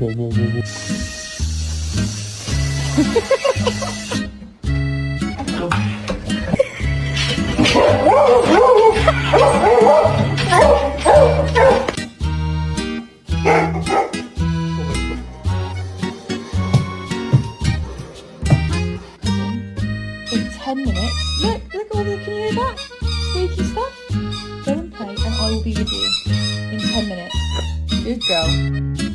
In 10 minutes. Look all the, can you hear that? Squeaky stuff? Go and play and I will be with you in 10 minutes. Good girl.